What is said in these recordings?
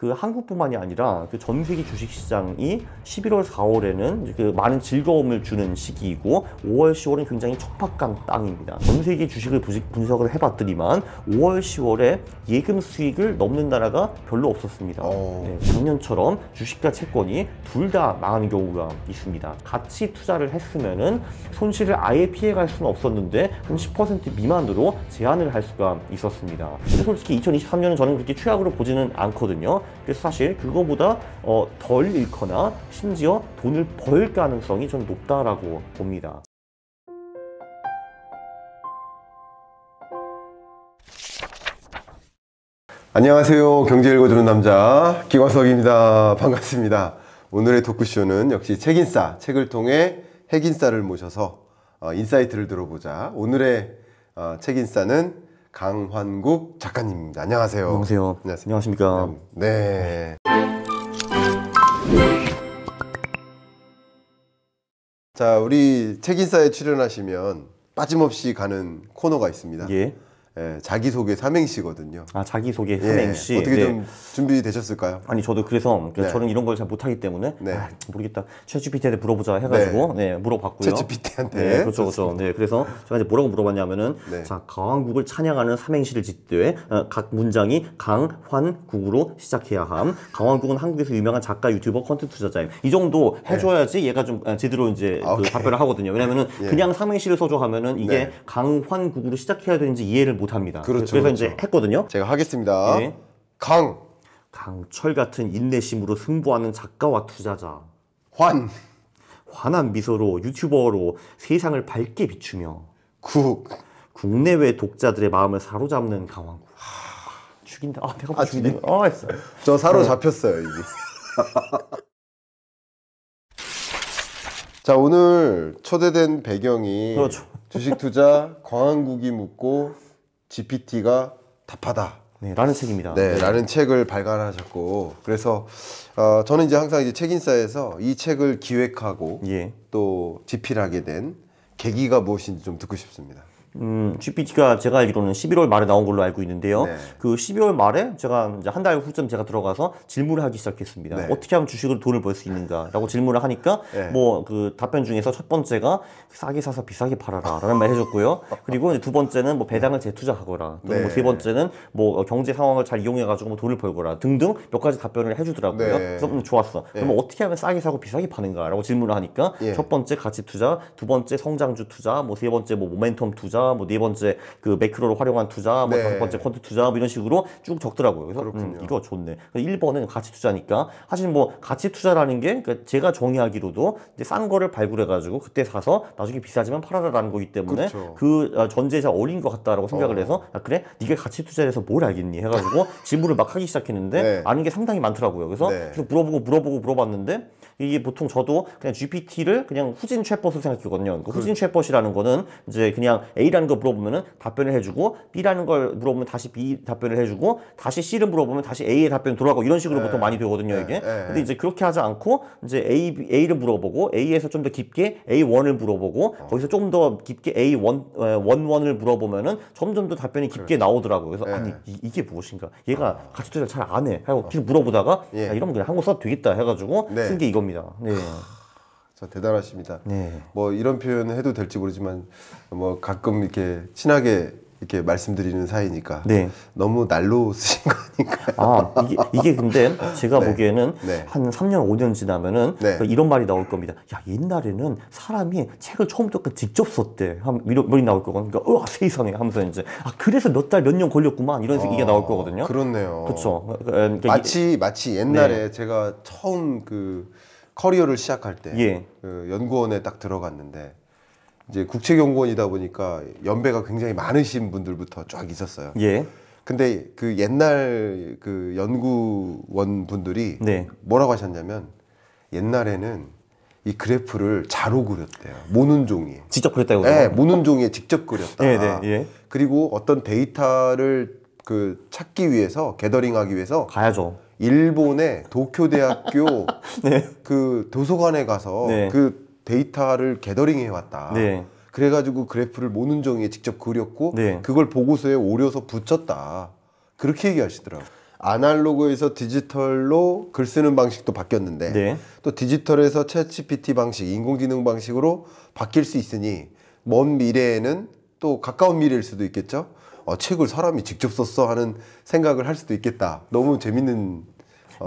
그 한국뿐만이 아니라 그 전 세계 주식시장이 11월, 4월에는 그 많은 즐거움을 주는 시기이고 5월, 10월은 굉장히 척박한 땅입니다. 전 세계 주식을 분석을 해봤더니만 5월, 10월에 예금 수익을 넘는 나라가 별로 없었습니다. 네, 작년처럼 주식과 채권이 둘 다 망한 경우가 있습니다. 같이 투자를 했으면은 손실을 아예 피해갈 수는 없었는데 한 10% 미만으로 제한을 할 수가 있었습니다. 근데 솔직히 2023년은 저는 그렇게 최악으로 보지는 않거든요. 그래서 사실 그거보다 덜 잃거나 심지어 돈을 벌 가능성이 좀 높다라고 봅니다. 안녕하세요. 경제 읽어주는 남자 김광석입니다. 반갑습니다. 오늘의 토크쇼는 역시 책인싸, 책을 통해 핵인싸를 모셔서 인사이트를 들어보자. 오늘의 책인싸는 강환국 작가님입니다. 안녕하세요. 안녕하세요. 안녕하십니까. 네. 자, 우리 책인싸에 출연하시면 빠짐없이 가는 코너가 있습니다. 예. 예, 자기소개 삼행시거든요. 아, 자기소개 삼행시. 어떻게 네. 좀 준비되셨을까요? 아니, 저도 그래서 저는 이런 걸 잘 못하기 때문에 모르겠다. 챗GPT한테 물어보자 해가지고 물어봤고요. 챗GPT한테. 네, 그렇죠, 그렇죠. 네, 그래서 제가 이제 뭐라고 물어봤냐면은 자, 강환국을 찬양하는 삼행시를 짓되 각 문장이 강환국으로 시작해야 함. 강환국은 한국에서 유명한 작가, 유튜버, 콘텐츠 투자자임. 이 정도 해줘야지 얘가 좀 제대로 이제 그 답변을 하거든요. 왜냐면은 그냥 삼행시를 써줘 하면은 이게 강환국으로 시작해야 되는지 이해를 못 합니다. 그렇죠, 그래서 이제 했거든요. 제가 하겠습니다. 강철 같은 인내심으로 승부하는 작가와 투자자. 환한 미소로 유튜버로 세상을 밝게 비추며. 국내외 독자들의 마음을 사로잡는 강환국. 죽인다. 내가 죽인다. 저 사로잡혔어요, 이게. 자, 오늘 초대된 배경이 주식 투자 강환국이 묻고 GPT가 답하다. 네, 라는 책입니다. 네, 라는 책을 발간하셨고, 그래서 저는 이제 항상 이제 책인싸에서 이 책을 기획하고 또 집필하게 된 계기가 무엇인지 좀 듣고 싶습니다. GPT가 제가 알기로는 11월 말에 나온 걸로 알고 있는데요. 그 12월 말에 제가 이제 한 달 후쯤 제가 들어가서 질문을 하기 시작했습니다. 어떻게 하면 주식으로 돈을 벌 수 있는가라고 질문을 하니까 뭐 그 답변 중에서 첫 번째가 싸게 사서 비싸게 팔아라라는 말 해줬고요. 그리고 이제 두 번째는 뭐 배당을 재투자하거라. 또는 뭐 세 번째는 뭐 경제 상황을 잘 이용해가지고 뭐 돈을 벌거라 등등 몇 가지 답변을 해주더라고요. 그래서 좋았어. 그러면 어떻게 하면 싸게 사고 비싸게 파는가라고 질문을 하니까 첫 번째 가치 투자, 두 번째 성장주 투자, 뭐 세 번째 뭐 모멘텀 투자, 뭐 네 번째 그 매크로를 활용한 투자, 뭐 다섯 번째 퀀트 투자, 뭐 이런 식으로 쭉 적더라고요. 그래서 이거 좋네. 1번은 가치 투자니까. 사실 뭐 가치 투자라는 게 그러니까 제가 정의하기로도 이제 싼 거를 발굴해가지고 그때 사서 나중에 비싸지만 팔아라라는 거기 때문에 그 전제에 잘 어울린 것 같다라고 생각을 해서 그래? 네가 가치 투자에서 뭘 알겠니? 해가지고 질문을 막 하기 시작했는데 아는 게 상당히 많더라고요. 그래서 계속 물어봤는데 이게 보통 저도 그냥 GPT를 그냥 후진 챗봇으로 생각했거든요. 후진 챗봇이라는 거는 이제 그냥 A라는 거 물어보면은 답변을 해주고 B라는 걸 물어보면 다시 B 답변을 해주고 다시 C를 물어보면 다시 A의 답변이 돌아가고 이런 식으로 보통 많이 되거든요, 이게. 근데 이제 그렇게 하지 않고 이제 A를 물어보고 A에서 좀 더 깊게 A1을 물어보고 거기서 좀 더 깊게 A1을 물어보면은 점점 더 답변이 깊게 나오더라고요. 그래서 아니 이게 무엇인가? 얘가 가치 투자를 잘 안 해. 하고 계속 물어보다가 야, 이러면 그냥 한국 써도 되겠다 해가지고 쓴 게 이겁니다. 네. 자, 대단하십니다. 뭐 이런 표현을 해도 될지 모르지만 뭐 가끔 이렇게 친하게 이렇게 말씀드리는 사이니까 너무 날로 쓰신 거 아닌가요? 이게 근데 제가 보기에는 한 3년, 5년 지나면은 이런 말이 나올 겁니다. 야, 옛날에는 사람이 책을 처음부터 끝 직접 썼대. 이런 나올 거거든요. 그러니까 세상에 하면서 이제 그래서 몇 달, 몇 년 걸렸구만. 이런 식의 이게 나올 거거든요. 그렇네요. 그렇죠. 그러니까 마치 옛날에 제가 처음 그 커리어를 시작할 때 그 연구원에 딱 들어갔는데 이제 국책연구원이다 보니까 연배가 굉장히 많으신 분들부터 쫙 있었어요. 근데 그 옛날 그 연구원 분들이 뭐라고 하셨냐면 옛날에는 이 그래프를 자로 그렸대요. 모는 종이에. 직접 그렸다고요? 네, 모는 종이에 직접 그렸다. 그리고 어떤 데이터를 그 찾기 위해서 게더링하기 위해서 가야죠. 일본의 도쿄대학교 그 도서관에 가서 그 데이터를 게더링 해왔다. 그래가지고 그래프를 모는 종이에 직접 그렸고 그걸 보고서에 오려서 붙였다. 그렇게 얘기하시더라고요. 아날로그에서 디지털로 글 쓰는 방식도 바뀌었는데 네. 또 디지털에서 챗GPT 방식, 인공지능 방식으로 바뀔 수 있으니 먼 미래에는 또 가까운 미래일 수도 있겠죠. 책을 사람이 직접 썼어 하는 생각을 할 수도 있겠다. 너무 재밌는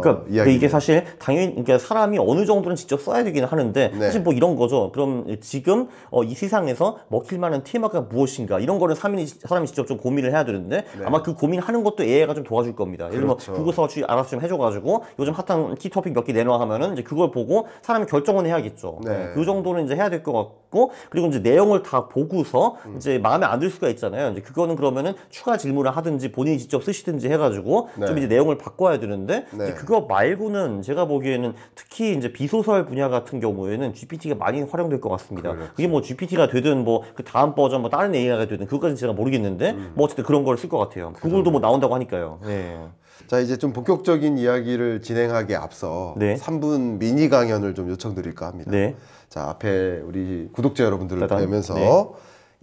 그러니까 이게 사실 당연히 그러니까 사람이 어느 정도는 직접 써야 되긴 하는데 네. 사실 뭐 이런 거죠. 그럼 지금 이 세상에서 먹힐 만한 테마가 무엇인가 이런 거를 사람이 직접 좀 고민을 해야 되는데 네. 아마 그 고민하는 것도 AI가 좀 도와줄 겁니다. 예를 들면 그렇죠. 구글 서치 알아서 좀 해줘가지고 요즘 핫한 키 토픽 몇 개 내놔 하면은 이제 그걸 보고 사람이 결정은 해야겠죠. 네. 그 정도는 이제 해야 될 것 같고 그리고 이제 내용을 다 보고서 이제 마음에 안 들 수가 있잖아요. 이제 그거는 그러면은 추가 질문을 하든지 본인이 직접 쓰시든지 해가지고 네. 좀 이제 내용을 바꿔야 되는데 네. 이제 그거 말고는 제가 보기에는 특히 이제 비소설 분야 같은 경우에는 GPT가 많이 활용될 것 같습니다. 그렇죠. 그게 뭐 GPT가 되든 뭐 그 다음 버전 뭐 다른 AI가 되든 그것까지는 제가 모르겠는데 뭐 어쨌든 그런 걸 쓸 것 같아요. 구글도 뭐 나온다고 하니까요. 네. 자, 이제 좀 본격적인 이야기를 진행하기에 앞서 네. 3분 미니 강연을 좀 요청드릴까 합니다. 네. 자, 앞에 우리 구독자 여러분들을 짜잔. 뵈면서 네.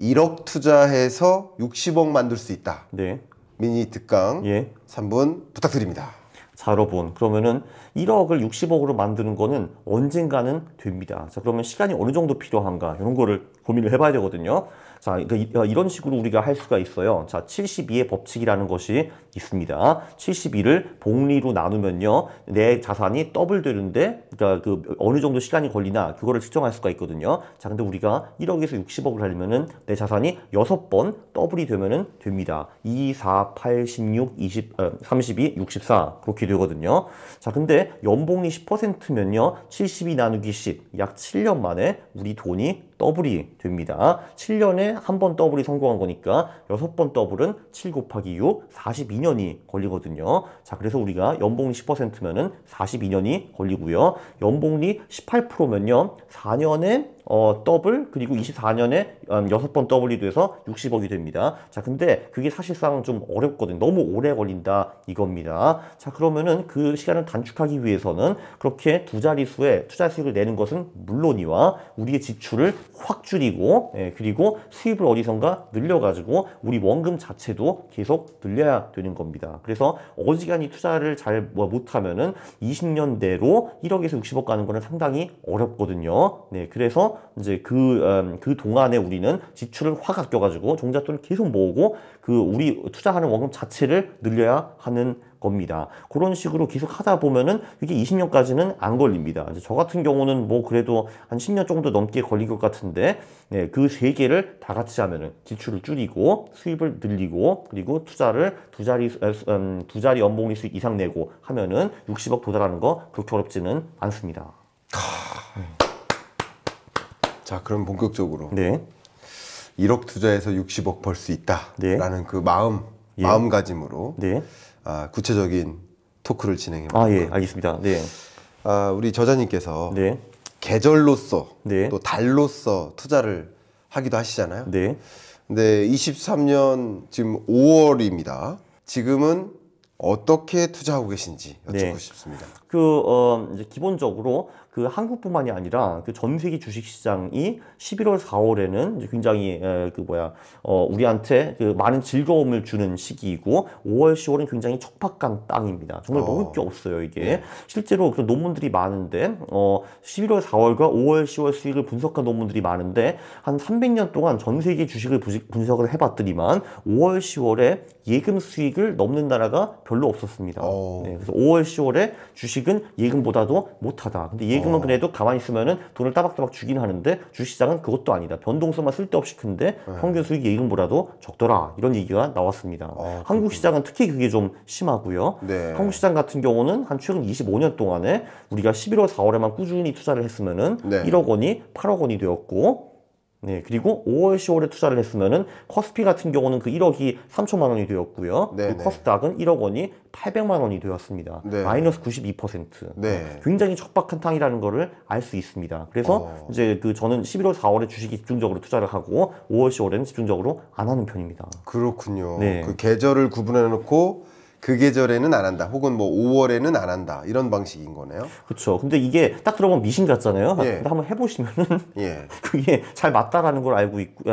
1억 투자해서 60억 만들 수 있다. 네. 미니 특강 예. 3분 부탁드립니다. 자, 여러분, 그러면은 1억을 60억으로 만드는 거는 언젠가는 됩니다. 자, 그러면 시간이 어느 정도 필요한가? 이런 거를 고민을 해봐야 되거든요. 자, 그러니까 이런 식으로 우리가 할 수가 있어요. 자, 72의 법칙이라는 것이 있습니다. 72를 복리로 나누면요, 내 자산이 더블 되는데, 그러니까 그 어느 정도 시간이 걸리나 그거를 측정할 수가 있거든요. 자, 근데 우리가 1억에서 60억을 하려면은 내 자산이 6번 더블이 되면은 됩니다. 2, 4, 8, 16, 20, 32, 64 그렇게 되거든요. 자, 근데 연봉이 10%면요, 72 나누기 10, 약 7년 만에 우리 돈이 더블이 됩니다. 7년에 한 번 더블이 성공한 거니까 6번 더블은 7 곱하기 6, 42년이 걸리거든요. 자, 그래서 우리가 연봉이 10%면은 42년이 걸리고요. 연봉이 18%면요, 4년에 더블, 그리고 24년에 6번 더블이 돼서 60억이 됩니다. 자, 근데 그게 사실상 좀 어렵거든요. 너무 오래 걸린다 이겁니다. 자, 그러면은 그 시간을 단축하기 위해서는 그렇게 두 자릿수의 투자 수익을 내는 것은 물론이와 우리의 지출을 확 줄이고, 그리고 수입을 어디선가 늘려가지고 우리 원금 자체도 계속 늘려야 되는 겁니다. 그래서 어지간히 투자를 잘 못하면은 20년 내로 1억에서 60억 가는 거는 상당히 어렵거든요. 네, 그래서 이제 그 동안에 우리는 지출을 확 아껴가지고 종잣돈을 계속 모으고 우리 투자하는 원금 자체를 늘려야 하는 겁니다. 그런 식으로 계속 하다 보면은 이게 20년까지는 안 걸립니다. 이제 저 같은 경우는 뭐 그래도 한 10년 정도 넘게 걸릴 것 같은데, 네, 그 세 개를 다 같이 하면은 지출을 줄이고 수입을 늘리고 그리고 투자를 두 자리 연봉리 수익 이상 내고 하면은 60억 도달하는 거 그렇게 어렵지는 않습니다. 자, 그럼 본격적으로 네. 1억 투자해서 60억 벌 수 있다라는 네. 그 마음가짐으로 네. 구체적인 토크를 진행해 예, 알겠습니다. 네. 우리 저자님께서 네. 계절로서 네. 또 달로서 투자를 하기도 하시잖아요. 네. 근데 23년 지금 5월입니다. 지금은 어떻게 투자하고 계신지 여쭙고 네. 싶습니다. 이제 기본적으로 한국뿐만이 아니라 전 세계 주식시장이 11월, 4월에는 이제 굉장히 우리한테 많은 즐거움을 주는 시기이고 5월, 10월은 굉장히 척박한 땅입니다. 정말 먹을 게 없어요, 이게. 네. 실제로 그런 논문들이 많은데 11월, 4월과 5월, 10월 수익을 분석한 논문들이 많은데 한 300년 동안 전 세계 주식을 분석을 해봤더니만 5월, 10월에 예금 수익을 넘는 나라가 별로 없었습니다. 네, 그래서 5월, 10월에 주식은 예금보다도 못하다. 근데 예금은 그래도 가만히 있으면은 돈을 따박따박 주긴 하는데 주식시장은 그것도 아니다. 변동성만 쓸데없이 큰데 평균 수익이 예금보다도 적더라. 이런 얘기가 나왔습니다. 한국 시장은 특히 그게 좀 심하고요. 네. 한국 시장 같은 경우는 한 최근 25년 동안에 우리가 11월, 4월에만 꾸준히 투자를 했으면은 네. 1억 원이 8억 원이 되었고, 네, 그리고 5월, 10월에 투자를 했으면은 커스피 같은 경우는 그 1억이 3천만 원이 되었고요. 네, 그 커스닥은 1억 원이 800만 원이 되었습니다. 네. 마이너스 92%. 네. 굉장히 척박한 땅이라는 거를 알 수 있습니다. 그래서 이제 저는 11월, 4월에 주식이 집중적으로 투자를 하고 5월, 10월에는 집중적으로 안 하는 편입니다. 그렇군요. 네. 그 계절을 구분해 놓고 그 계절에는 안 한다. 혹은 뭐 5월에는 안 한다. 이런 방식인 거네요. 그렇죠. 근데 이게 딱 들어보면 미신 같잖아요. 예. 근데 한번 해보시면은 예. 그게 잘 맞다라는 걸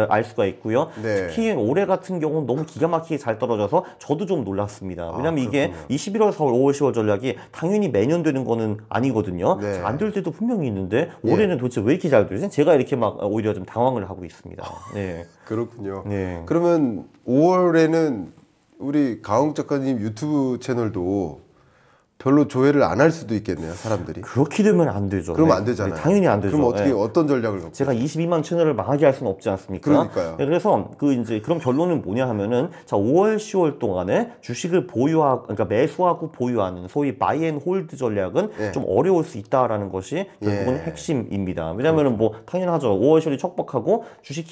알 수가 있고요. 네. 특히 올해 같은 경우는 너무 기가 막히게 잘 떨어져서 저도 좀 놀랐습니다. 왜냐면 이게 이 11월, 4월, 5월, 10월 전략이 당연히 매년 되는 거는 아니거든요. 네. 안 될 때도 분명히 있는데 올해는 도대체 왜 이렇게 잘 되지? 제가 이렇게 막 오히려 좀 당황을 하고 있습니다. 네. 그렇군요. 네. 그러면 5월에는 우리 강욱 작가님 유튜브 채널도 별로 조회를 안 할 수도 있겠네요, 사람들이. 그렇게 되면 안 되죠. 그러면 안 되잖아요. 네, 당연히 안 되죠. 그럼 어떻게 어떤 전략을 갖고? 제가 22만 채널을 망하게 할 수는 없지 않습니까? 그러니까요. 네, 그래서 그럼 결론은 뭐냐 하면은 자 5월, 10월 동안에 주식을 보유하고 그러니까 매수하고 보유하는 소위 바이 앤 홀드 전략은 좀 어려울 수 있다라는 것이 결국은 핵심입니다. 왜냐하면은 뭐 당연하죠. 5월, 10월이 척박하고 주식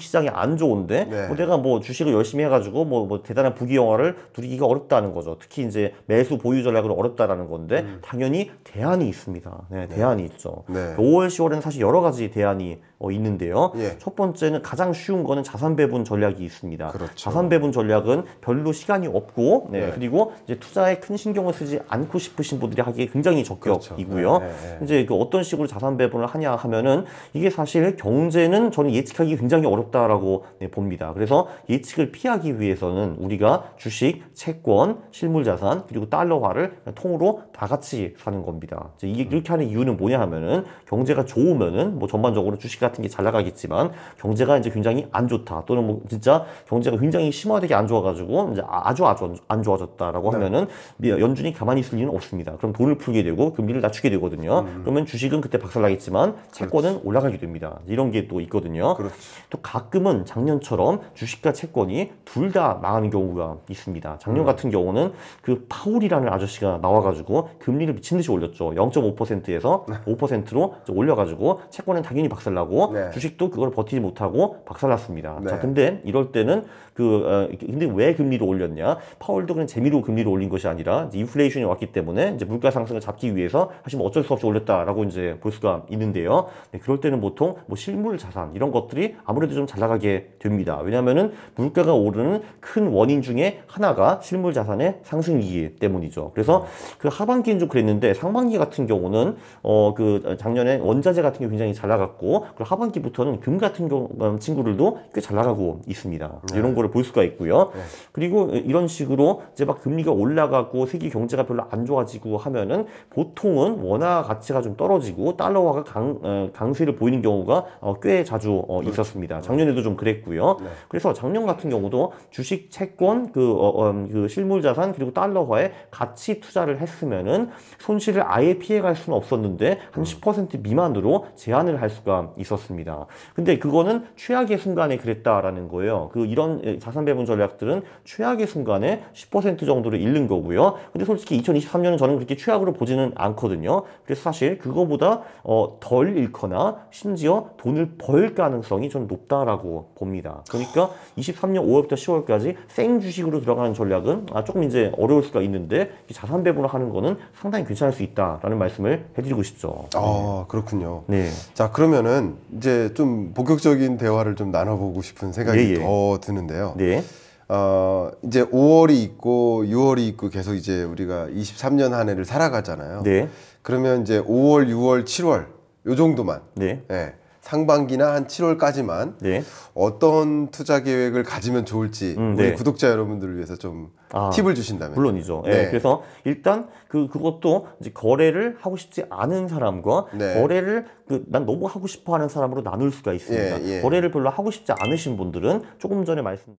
시장이 안 좋은데 뭐 내가 뭐 주식을 열심히 해가지고 뭐 대단한 부귀영화를 누리기가 어렵다는 거죠. 특히 이제 매수 보유 전략으로 어렵다라는 건데 당연히 대안이 있습니다. 네, 대안이 있죠. 5월, 10월에는 사실 여러 가지 대안이 있는데요. 첫 번째는 가장 쉬운 거는 자산 배분 전략이 있습니다. 그렇죠. 자산 배분 전략은 별로 시간이 없고 그리고 이제 투자에 큰 신경을 쓰지 않고 싶으신 분들이 하기에 굉장히 적격이고요. 그렇죠. 이제 그 어떤 식으로 자산 배분을 하냐 하면은 이게 사실 경제는 저는 예측하기 굉장히 어렵다라고 봅니다. 그래서 예측을 피하기 위해서는 우리가 주식, 채권, 실물 자산 그리고 달러화를 통으로 다 같이 사는 겁니다. 이게 이렇게 하는 이유는 뭐냐 하면은 경제가 좋으면은 뭐 전반적으로 주식 같은 게 잘 나가겠지만 경제가 이제 굉장히 안 좋다 또는 뭐 진짜 경제가 굉장히 심화되게 안 좋아가지고 이제 아주 안 좋아졌다라고 하면은 연준이 가만히 있을 리는 없습니다. 그럼 돈을 풀게 되고 금리를 낮추게 되거든요. 그러면 주식은 그때 박살나겠지만 채권은 올라가게 됩니다. 이런 게 또 있거든요. 그렇지. 또 가끔은 작년처럼 주식과 채권이 둘 다 망하는 경우가 있습니다. 작년 같은 경우는 그 파울이라는 아저씨가 나와가지고 금리를 미친 듯이 올렸죠. 0.5%에서 5%로 올려가지고 채권은 당연히 박살나고 주식도 그걸 버티지 못하고 박살났습니다. 자, 근데 이럴 때는 근데 왜 금리를 올렸냐? 파월도 그냥 재미로 금리를 올린 것이 아니라 이제 인플레이션이 왔기 때문에 이제 물가 상승을 잡기 위해서 사실 뭐 어쩔 수 없이 올렸다라고 이제 볼 수가 있는데요. 그럴 때는 보통 뭐 실물 자산 이런 것들이 아무래도 좀 잘 나가게 됩니다. 왜냐하면은 물가가 오르는 큰 원인 중에 하나가 실물 자산의 상승이기 때문이죠. 그래서 그 하반기는 좀 그랬는데 상반기 같은 경우는 작년에 원자재 같은 게 굉장히 잘 나갔고 그리고 하반기부터는 금 같은 친구들도 꽤 잘 나가고 있습니다. 이런 거를 볼 수가 있고요. 그리고 이런 식으로 이제 막 금리가 올라가고 세계 경제가 별로 안 좋아지고 하면은 보통은 원화 가치가 좀 떨어지고 달러화가 강세를 보이는 경우가 꽤 자주 있었습니다. 작년에도 좀 그랬고요. 그래서 작년 같은 경우도 주식, 채권, 그 실물 자산 그리고 달러화에 같이 투자를 했으면은 손실을 아예 피해갈 수는 없었는데 한 10% 미만으로 제한을 할 수가 있었습니다. 근데 그거는 최악의 순간에 그랬다라는 거예요. 이런 자산 배분 전략들은 최악의 순간에 10% 정도를 잃는 거고요. 근데 솔직히 2023년은 저는 그렇게 최악으로 보지는 않거든요. 그래서 사실 그거보다 덜 잃거나 심지어 돈을 벌 가능성이 저는 높다라고 봅니다. 그러니까 23년 5월부터 10월까지 생 주식으로 들어가는 전략은 조금 이제 어려울 수가 있는데 자산 배분을 하는 거는 상당히 괜찮을 수 있다라는 말씀을 해드리고 싶죠. 아, 그렇군요. 네. 자, 그러면은 이제 좀 본격적인 대화를 좀 나눠보고 싶은 생각이 더 드는데요. 네. 이제 5월이 있고 6월이 있고 계속 이제 우리가 23년 한 해를 살아가잖아요. 네. 그러면 이제 5월, 6월, 7월 요 정도만. 네. 상반기나 한 7월까지만 어떤 투자 계획을 가지면 좋을지 우리 구독자 여러분들을 위해서 좀 팁을 주신다면. 물론이죠. 그래서 일단 그것도 이제 거래를 하고 싶지 않은 사람과 거래를 난 너무 하고 싶어 하는 사람으로 나눌 수가 있습니다. 거래를 별로 하고 싶지 않으신 분들은 조금 전에 말씀